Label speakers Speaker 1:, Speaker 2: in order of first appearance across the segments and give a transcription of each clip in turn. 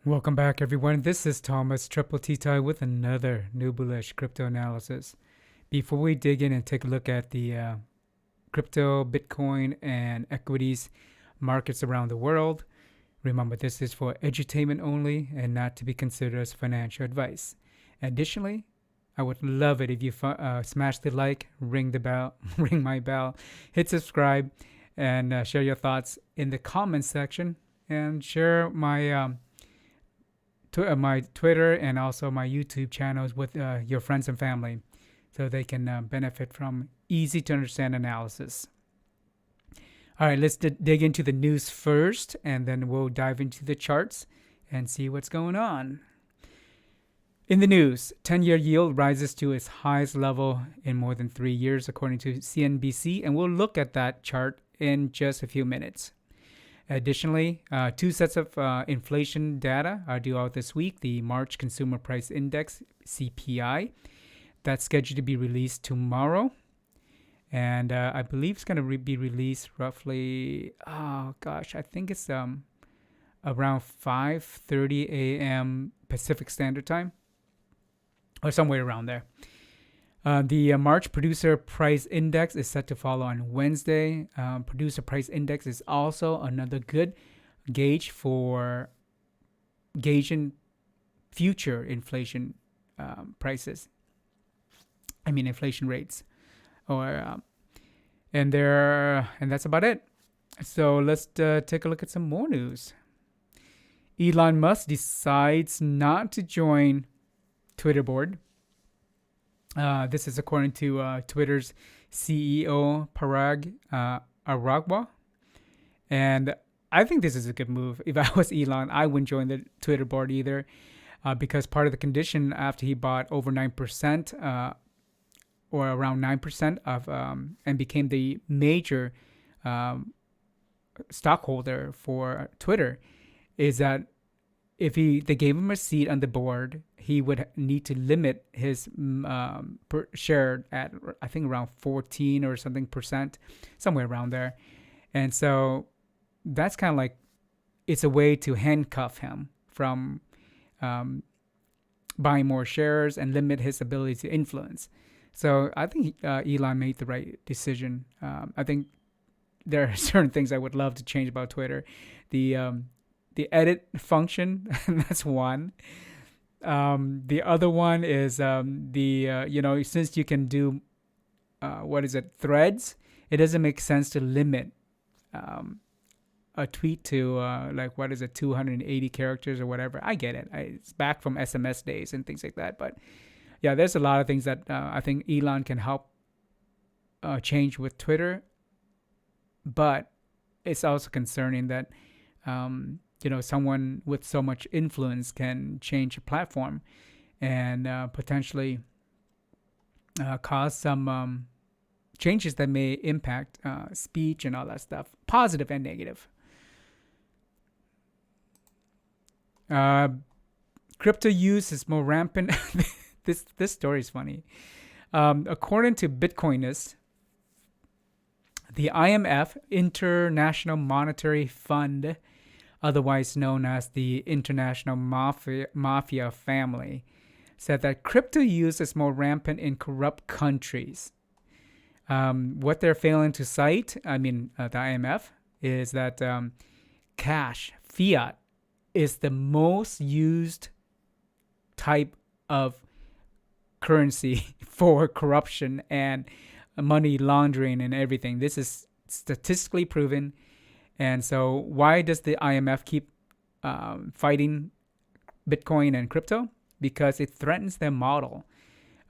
Speaker 1: Welcome back, everyone. This is Thomas Triple T Tie with another new bullish crypto analysis. Before we dig in and take a look at the crypto, Bitcoin, and equities markets around the world, remember this is for edutainment only and not to be considered as financial advice. Additionally, I would love it if you smash the like, ring the bell, ring my bell, hit subscribe, and share your thoughts in the comments section, and share my Twitter and also my YouTube channels with your friends and family so they can benefit from easy to understand analysis. All right, let's dig into the news first, and then we'll dive into the charts and see what's going on. In the news, 10-year yield rises to its highest level in more than 3 years, according to CNBC, and we'll look at that chart in just a few minutes. Additionally, two sets of inflation data are due out this week. The March Consumer Price Index, CPI, that's scheduled to be released tomorrow. And I believe it's going to be released roughly, I think it's around 5:30 a.m. Pacific Standard Time, or somewhere around there. The March Producer Price Index is set to follow on Wednesday. Producer Price Index is also another good gauge for gauging future inflation inflation rates, and that's about it. So let's take a look at some more news. Elon Musk decides not to join Twitter board. This is according to Twitter's CEO Parag Aragwa, and I think this is a good move. If I was Elon, I wouldn't join the Twitter board either, because part of the condition after he bought over 9% or around 9% of and became the major stockholder for Twitter is that if they gave him a seat on the board, he would need to limit his per share at, I think, around 14 or something percent, somewhere around there. And so that's kind of like, it's a way to handcuff him from buying more shares and limit his ability to influence. So I think Elon made the right decision. I think there are certain things I would love to change about Twitter. The edit function, that's one. The other one is since you can do threads, it doesn't make sense to limit a tweet to 280 characters or whatever. I get it. It's back from SMS days and things like that. But yeah, there's a lot of things that I think Elon can help change with Twitter. But it's also concerning that someone with so much influence can change a platform and potentially cause some changes that may impact speech and all that stuff, positive and negative. Crypto use is more rampant. This story is funny. According to Bitcoinist, the IMF, International Monetary Fund, otherwise known as the International Mafia Family, said that crypto use is more rampant in corrupt countries. What they're failing to cite, the IMF, is that cash, fiat, is the most used type of currency for corruption and money laundering and everything. This is statistically proven. And so why does the IMF keep fighting Bitcoin and crypto? Because it threatens their model.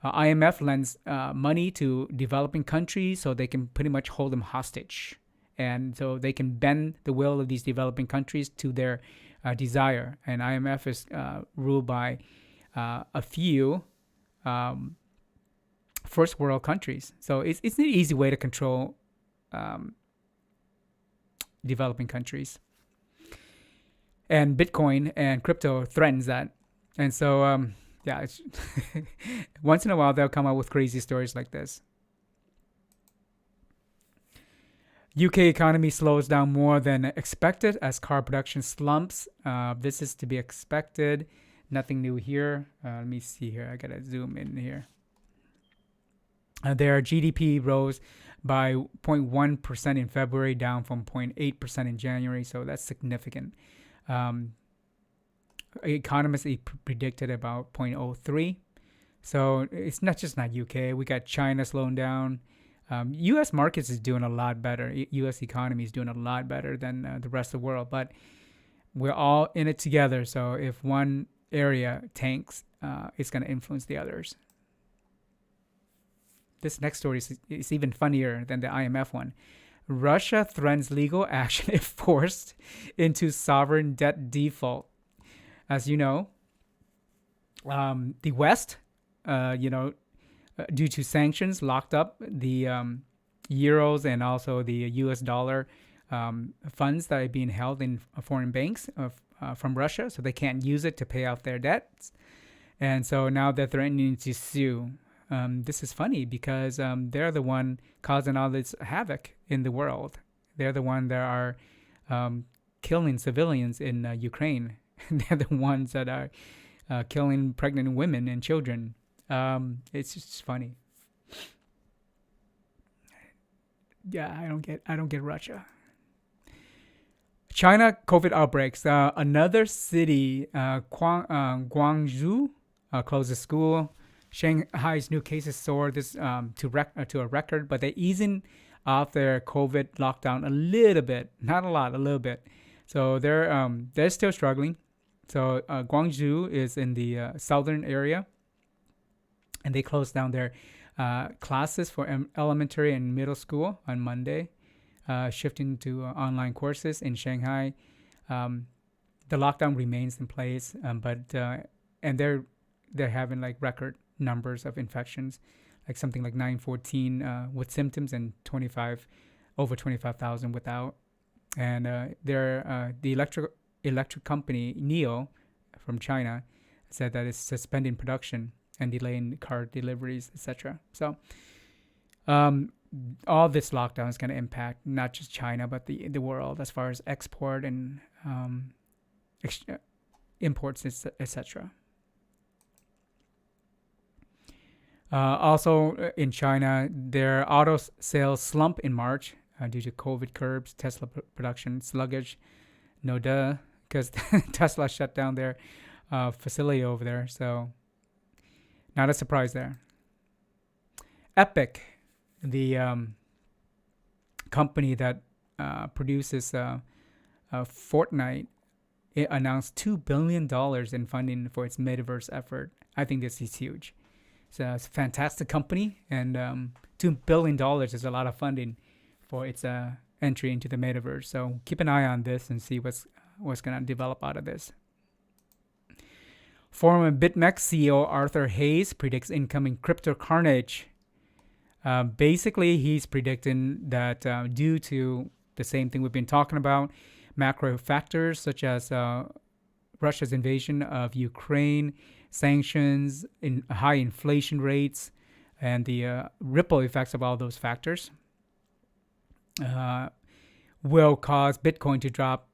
Speaker 1: IMF lends money to developing countries so they can pretty much hold them hostage. And so they can bend the will of these developing countries to their desire. And IMF is ruled by a few first world countries. So it's an easy way to control developing countries. And Bitcoin and crypto threatens that. And so, it's once in a while they'll come out with crazy stories like this. UK economy slows down more than expected as car production slumps. This is to be expected. Nothing new here. Let me see here. I gotta zoom in here. Their GDP rose by 0.1% in February, down from 0.8% in January. So that's significant. Economists predicted about 0.03. So it's not UK. We got China slowing down. U.S. markets is doing a lot better. U.S. economy is doing a lot better than the rest of the world. But we're all in it together. So if one area tanks, it's going to influence the others. This next story is even funnier than the IMF one. Russia threatens legal action if forced into sovereign debt default. As you know, the West, due to sanctions, locked up the euros and also the US dollar funds that are being held in foreign banks from Russia, so they can't use it to pay off their debts. And so now they're threatening to sue. This is funny because they're the one causing all this havoc in the world. They're the one that are killing civilians in Ukraine. They're the ones that are killing pregnant women and children. It's just funny. Yeah, I don't get Russia. China COVID outbreaks. Another city, Guangzhou, closes school. Shanghai's new cases soared to a record, but they're easing off their COVID lockdown a little bit, not a lot, a little bit. So they're still struggling. So Guangzhou is in the southern area, and they closed down their classes for elementary and middle school on Monday, shifting to online courses in Shanghai. The lockdown remains in place, and they're having like record numbers of infections, like something like 914 with symptoms and over 25,000 without. And the electric company NIO from China said that it's suspending production and delaying car deliveries, etc. So all this lockdown is going to impact not just China but the world as far as export and imports, etc. Also in China, their auto sales slump in March due to COVID curbs, Tesla production sluggish. No duh, because Tesla shut down their facility over there. So not a surprise there. Epic, the company that produces Fortnite, it announced $2 billion in funding for its metaverse effort. I think this is huge. So it's a fantastic company, and $2 billion is a lot of funding for its entry into the metaverse. So keep an eye on this and see what's going to develop out of this. Former BitMEX CEO Arthur Hayes predicts incoming crypto carnage. Basically, he's predicting that due to the same thing we've been talking about, macro factors such as Russia's invasion of Ukraine, sanctions, high inflation rates, and the ripple effects of all those factors will cause Bitcoin to drop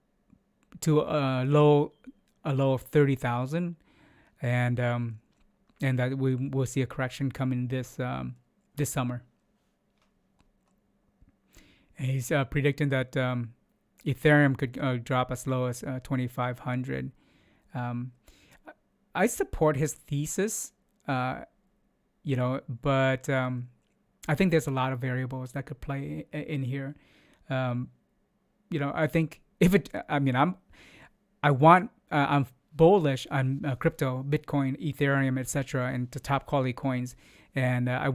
Speaker 1: to a low of 30,000, and that we will see a correction coming this summer. And he's predicting that Ethereum could drop as low as 2,500. I support his thesis, but I think there's a lot of variables that could play in here. I think I'm bullish on crypto, Bitcoin, Ethereum, etc., and the top quality coins, and I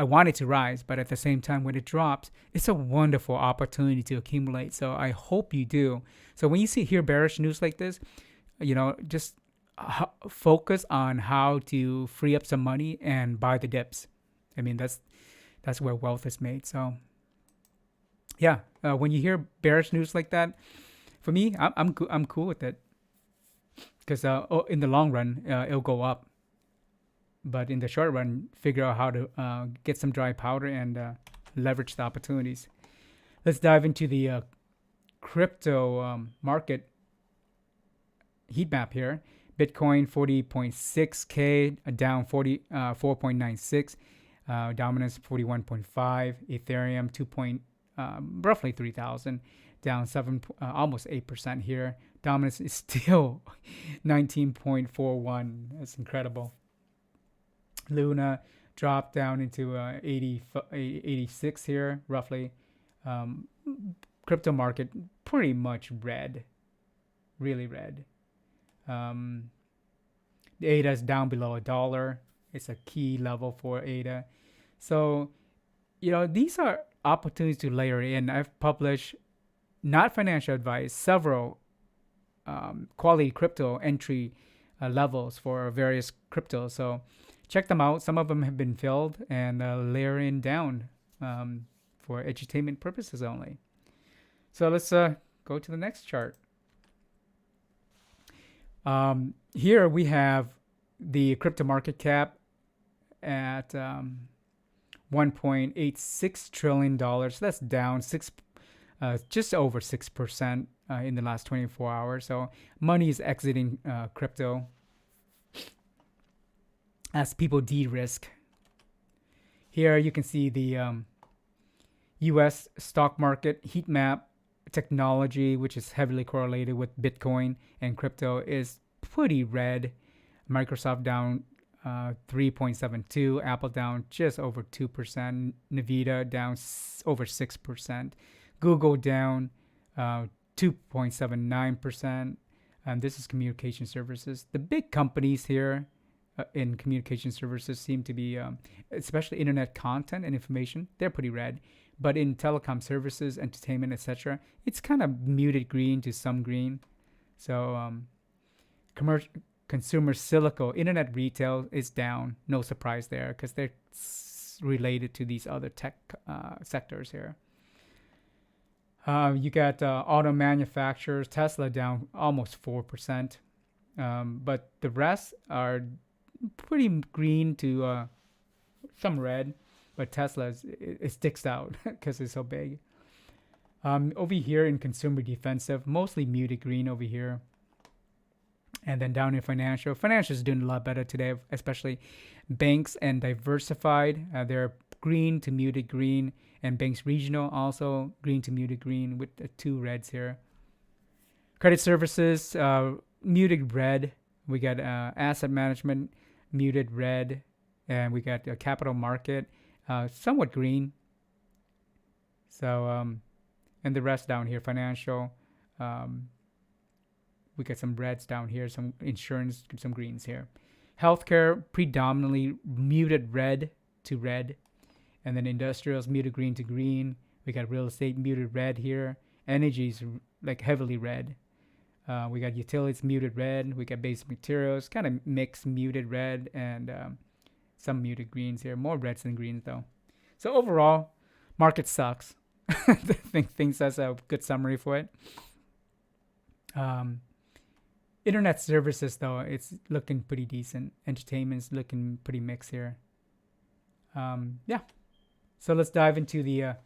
Speaker 1: want it to rise. But at the same time, when it drops, it's a wonderful opportunity to accumulate. So I hope you do. So when you hear bearish news like this, just focus on how to free up some money and buy the dips. I mean, that's where wealth is made. So yeah, when you hear bearish news like that, for me, I'm cool with it, because in the long run it'll go up, but in the short run, figure out how to get some dry powder and leverage the opportunities. Let's dive into the crypto market heat map here. Bitcoin 40.6K, down 4.96. Dominance 41.5. Ethereum roughly 3,000, down almost 8% here. Dominance is still 19.41. That's incredible. Luna dropped down into 86 here, roughly. Crypto market pretty much red, really red. The ADA is down below $1. It's a key level for ADA. So, these are opportunities to layer in. I've published, not financial advice, several quality crypto entry levels for various cryptos. So check them out. Some of them have been filled, and layer in down for edutainment purposes only. So let's go to the next chart. Here we have the crypto market cap at $1.86 trillion. That's down just over 6% in the last 24 hours. So money is exiting crypto as people de-risk. Here you can see the U.S. stock market heat map. Technology, which is heavily correlated with Bitcoin and crypto, is pretty red. Microsoft down 3.72, Apple down just over 2%, Nvidia down over 6%, Google down 2.79%, and this is communication services. The big companies here in communication services seem to be, especially internet content and information, they're pretty red. But in telecom services, entertainment, etc., it's kind of muted green to some green. So consumer silico, internet retail is down. No surprise there because they're related to these other tech sectors here. You got auto manufacturers, Tesla down almost 4%. But the rest are pretty green to some red. But Tesla, it sticks out because it's so big. Over here in consumer defensive, mostly muted green over here. And then down in financial. Financial is doing a lot better today, especially banks and diversified. They're green to muted green. And banks regional also green to muted green with the two reds here. Credit services, muted red. We got asset management, muted red. And we got capital market. Somewhat green. So, and the rest down here, financial. We got some reds down here, some insurance, some greens here. Healthcare, predominantly muted red to red. And then industrials, muted green to green. We got real estate, muted red here. Energy's like heavily red. We got utilities, muted red. We got basic materials, kind of mixed muted red and some muted greens here. More reds than greens though. So overall, market sucks. I think that's a good summary for it. Internet services though, it's looking pretty decent. Entertainment's looking pretty mixed here. Yeah. So let's dive into the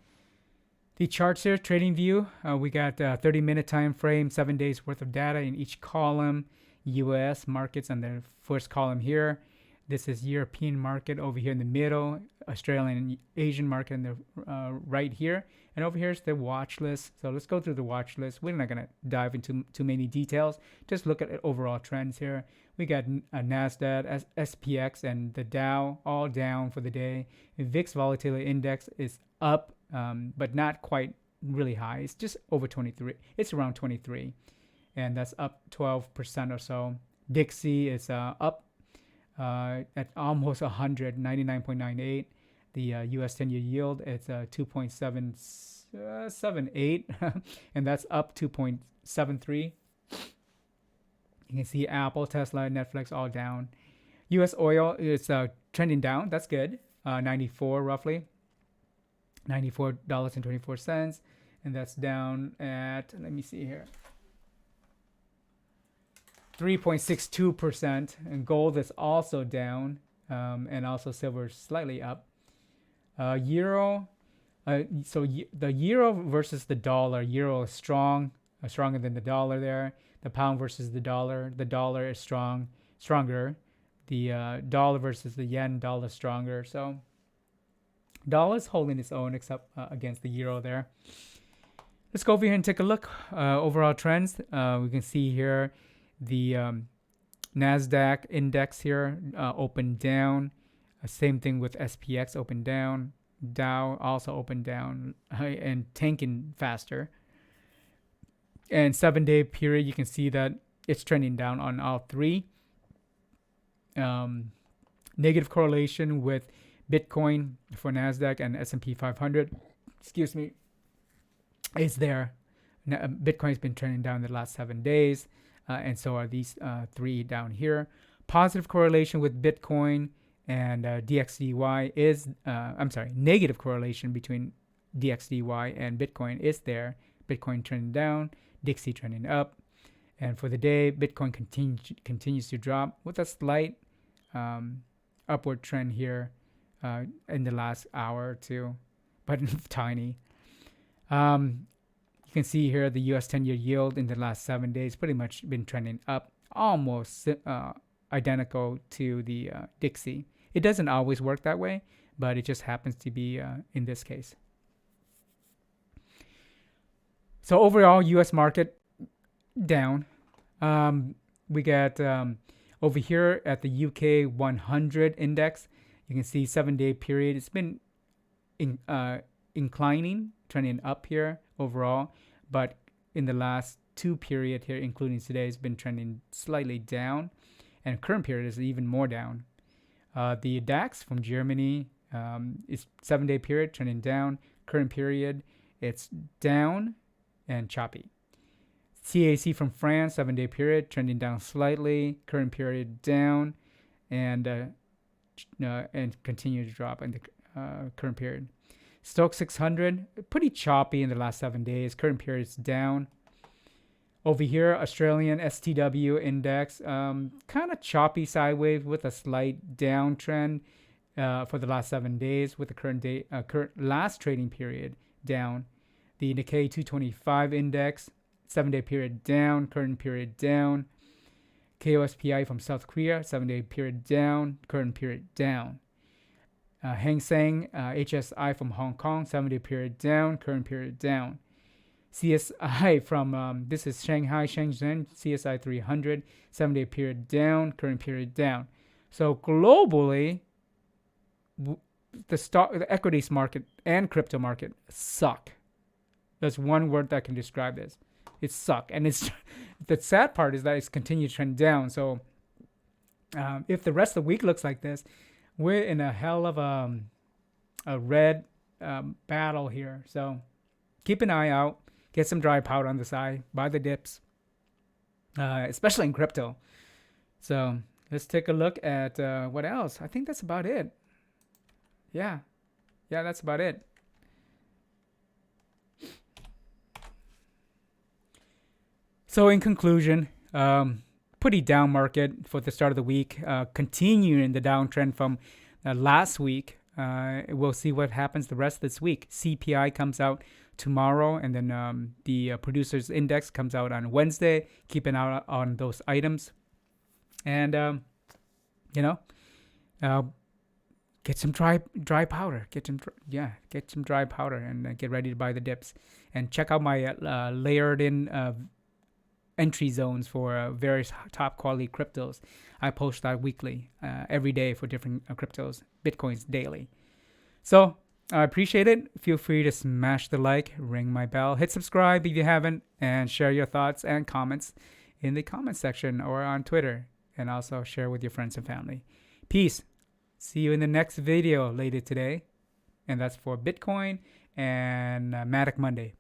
Speaker 1: charts here. Trading view. We got 30-minute time frame, 7 days worth of data in each column. U.S. markets on the first column here. This is European market over here in the middle, Australian and Asian market in the right here. And over here is the watch list. So let's go through the watch list. We're not going to dive into too many details. Just look at overall trends here. We got Nasdaq, SPX, and the Dow all down for the day. The VIX Volatility Index is up, but not quite really high. It's just over 23. It's around 23. And that's up 12% or so. Dixie is up at almost 100, 99.98. The US 10-year yield is 2.78, and that's up 2.73. You can see Apple, Tesla, Netflix all down. US oil is trending down. That's good. 94 roughly. $94.24. And that's down at, let me see here, 3.62%, and gold is also down, and also silver is slightly up. Euro The euro versus the dollar. Euro is stronger than the dollar there. The pound versus the dollar. The dollar is stronger. The dollar versus the yen. Dollar stronger. So dollar is holding its own except against the euro there. Let's go over here and take a look. Overall trends. We can see here the Nasdaq index here opened down. Same thing with SPX, opened down. Dow also opened down and tanking faster. And 7-day period, you can see that it's trending down on all three. Negative correlation with Bitcoin for Nasdaq and S&P 500. Excuse me. Is there. Bitcoin's been trending down the last 7 days. And so are these three down here. Positive correlation with Bitcoin and DXY is, negative correlation between DXY and Bitcoin is there. Bitcoin trending down, DXY trending up. And for the day, Bitcoin continues to drop with a slight upward trend here in the last hour or two, but tiny. You can see here the US 10-year yield in the last 7 days pretty much been trending up, almost identical to the DXY. It doesn't always work that way, but it just happens to be in this case. So overall, U.S. market down. We got over here at the UK 100 index. You can see 7-day period. It's been inclining, trending up here overall, but in the last 2 period here, including today, it's been trending slightly down, and current period is even more down. The DAX from Germany is 7-day period trending down. Current period, it's down and choppy. CAC from France, 7-day period trending down slightly. Current period down and continue to drop in the current period. Stoke 600, pretty choppy in the last 7 days. Current period is down. Over here, Australian STW index, kind of choppy sideways with a slight downtrend for the last 7 days, with the current last trading period down. The Nikkei 225 index, 7-day period down, current period down. KOSPI from South Korea, 7-day period down, current period down. Hang Seng HSI from Hong Kong, 7-day period down, current period down. CSI from, this is Shanghai Shenzhen, CSI 300, 7-day period down, current period down. So globally, the equities market and crypto market suck. That's one word that can describe this. It suck. And it's the sad part is that it's continued to trend down. So if the rest of the week looks like this, we're in a hell of a red battle here. So keep an eye out. Get some dry powder on the side. Buy the dips, especially in crypto. So let's take a look at what else. I think that's about it. Yeah, that's about it. So in conclusion, pretty down market for the start of the week, continuing the downtrend from last week. We'll see what happens the rest of this week. CPI comes out tomorrow, and then the producers index comes out on Wednesday. Keep an eye on those items, and get some dry powder. Get some dry powder, and get ready to buy the dips. And check out my layered in entry zones for various top quality cryptos. I post that weekly, every day for different cryptos, Bitcoins daily. So I appreciate it. Feel free to smash the like, ring my bell, hit subscribe if you haven't, and share your thoughts and comments in the comment section or on Twitter, and also share with your friends and family. Peace. See you in the next video later today. And that's for Bitcoin and Matic Monday.